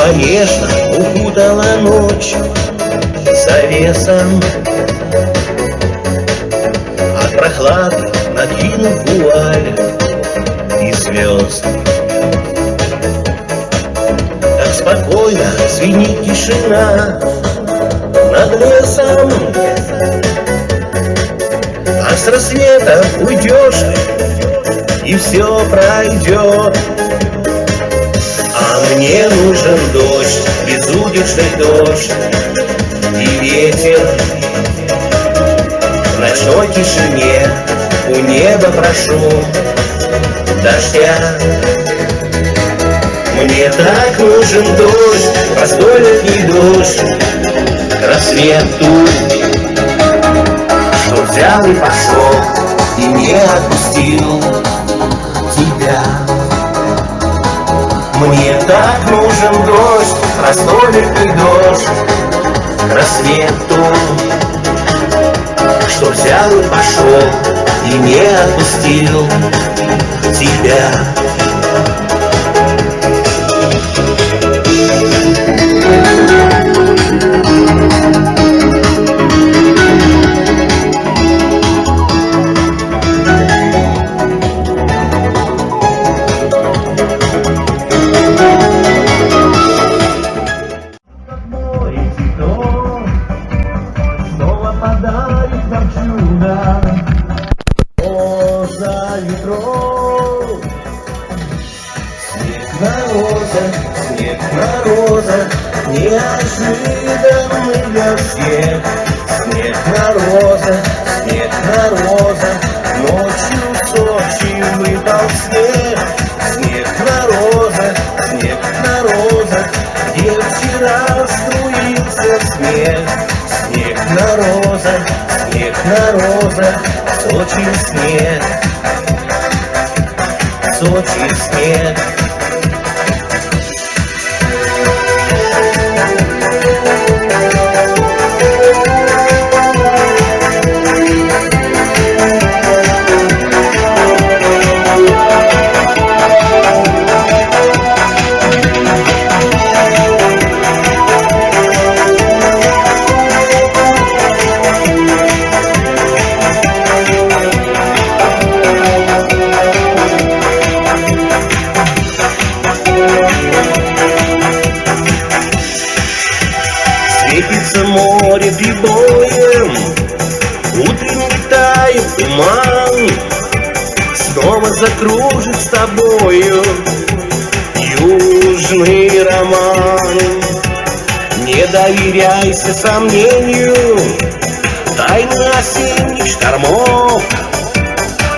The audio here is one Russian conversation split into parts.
Небо нежно укутала ночь завесом, от прохлады накинув вуаль и звезд. Так спокойно звенит тишина над лесом, а с рассветом уйдешь ты, и все пройдет. А мне нужен дождь, безудержный дождь и ветер. В ночной тишине у неба прошу дождя. Мне так нужен дождь, простой летний дождь, к рассвету, что взял и пошел, и не отпустил тебя. Мне так нужен дождь, простой летний дождь, к рассвету, что взял и пошел, и не отпустил тебя. Подарит нам чудо роза ветров. Снег на розах, неожиданный для всех. Снег на розах, ночью в Сочи выпал снег. Снег на розах, где вчера струился снег. Снег на розах, Сочи снег, Сочи снег. Светится море прибоем, утренний тает туман, снова закружит с тобою южный роман. Не доверяйся сомнению, тайны осенних штормов,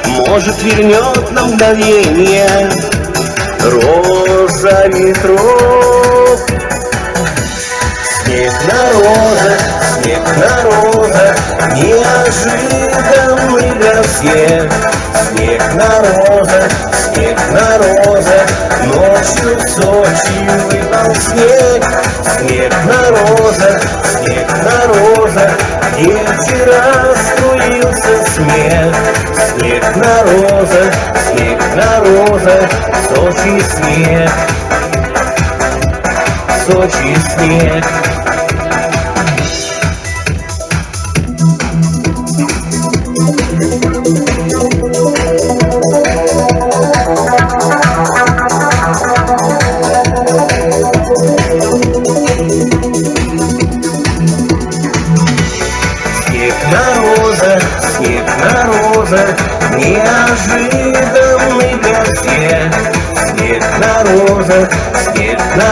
может вернет на мгновение роза ветров. Снег на розах, неожиданный для всех. Снег на розах, ночью в Сочи выпал снег. Снег на розах, где вчера струился смех. Снег на розах, Сочи снег, Сочи снег. Снег на розах, неожиданный для всех. Снег на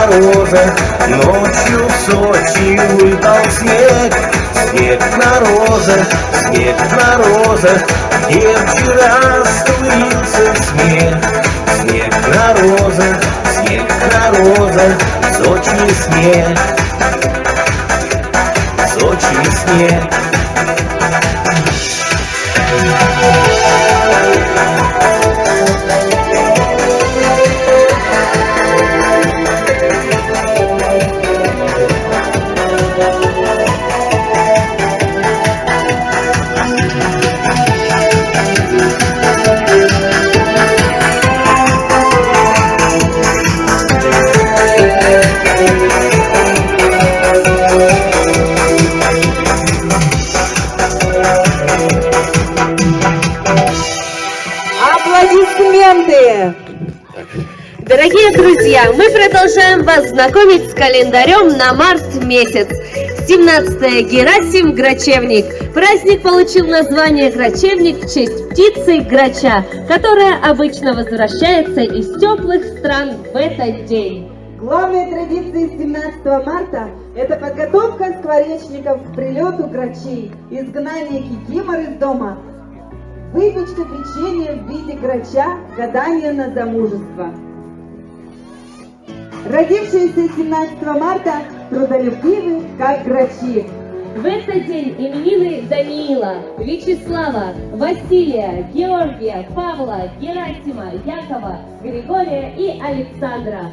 розах, ночью в Сочи выпал снег. Снег на розах, где вчера струился смех. Снег на розах, Сочи снег, Сочи снег. Аплодисменты! Дорогие друзья, мы продолжаем вас знакомить с календарем на март месяц. 17-е Герасим Грачевник. Праздник получил название Грачевник в честь птицы грача, которая обычно возвращается из теплых стран в этот день. Главной традицией 17 марта – это подготовка скворечников к прилету грачей, изгнание кикимор из дома, выпечка печенья в виде грача, гадание на замужество. Родившиеся 17 марта трудолюбивы, как грачи. В этот день именины Даниила, Вячеслава, Василия, Георгия, Павла, Герасима, Якова, Григория и Александра.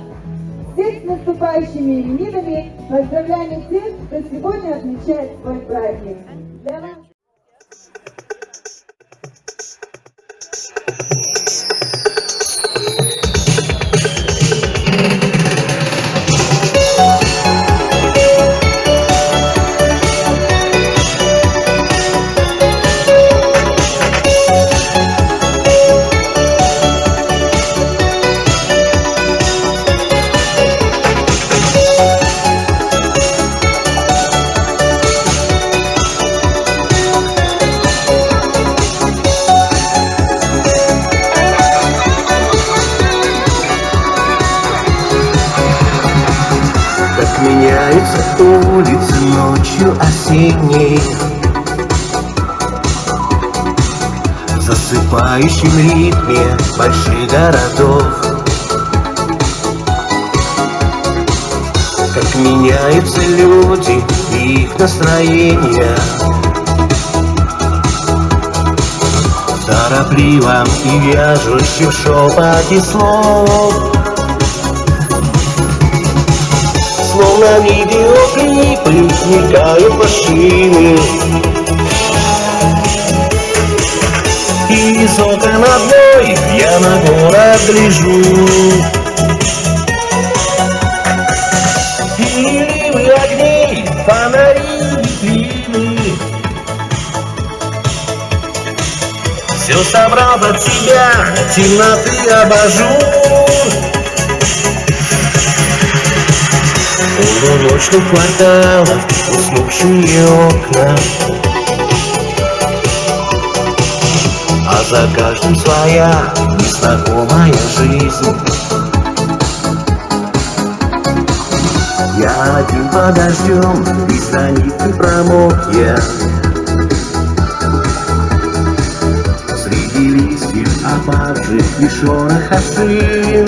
Всех с наступающими именинами поздравляем тех, кто сегодня отмечает свой праздник. Для вас... Меняются улицы ночью осенней, в засыпающем ритме больших городов. Как меняются люди и их настроения, в торопливом и вяжущем шепоте слов. Словно видеоклипы мелькают машины, и из окон одной я на город гляжу. Переливы огней, фонари, витрины, все собрал под себя, темноты абажур. Полуночных кварталов, уснувшие окна, а за каждым своя незнакомая жизнь. Я один под дождем, и страницы промок я. Среди листьев опавших и шороха шин,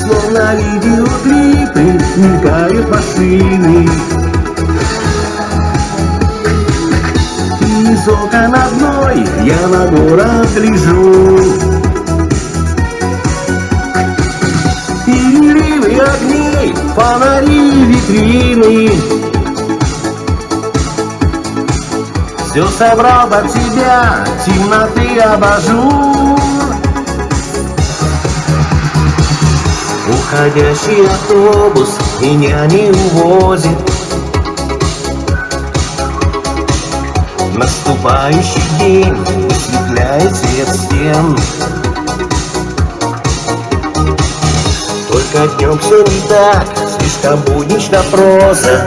словно видеоклипы мелькают машины. Из окон одной я на город гляжу. Переливы огней, фонари, витрины, все собрал под себя, темноты абажур. Уходящий автобус меня не увозит, наступающий день высветляет цвет стен. Только днем все не так, слишком буднична проза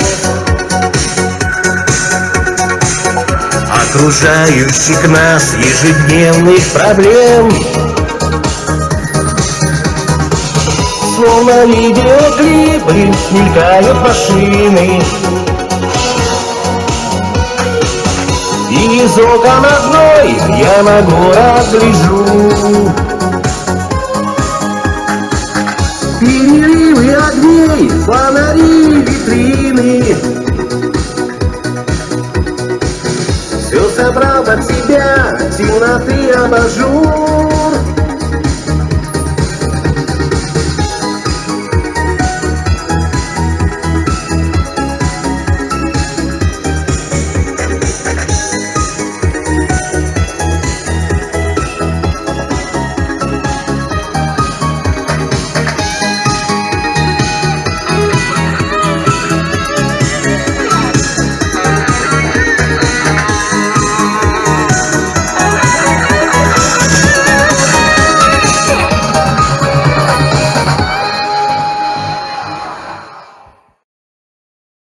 окружающих нас ежедневных проблем. Словно видеоклипы мелькают машины, и из окон одной я на город гляжу. Переливы огней, фонари, витрины, все собрал под себя, темноты абажур.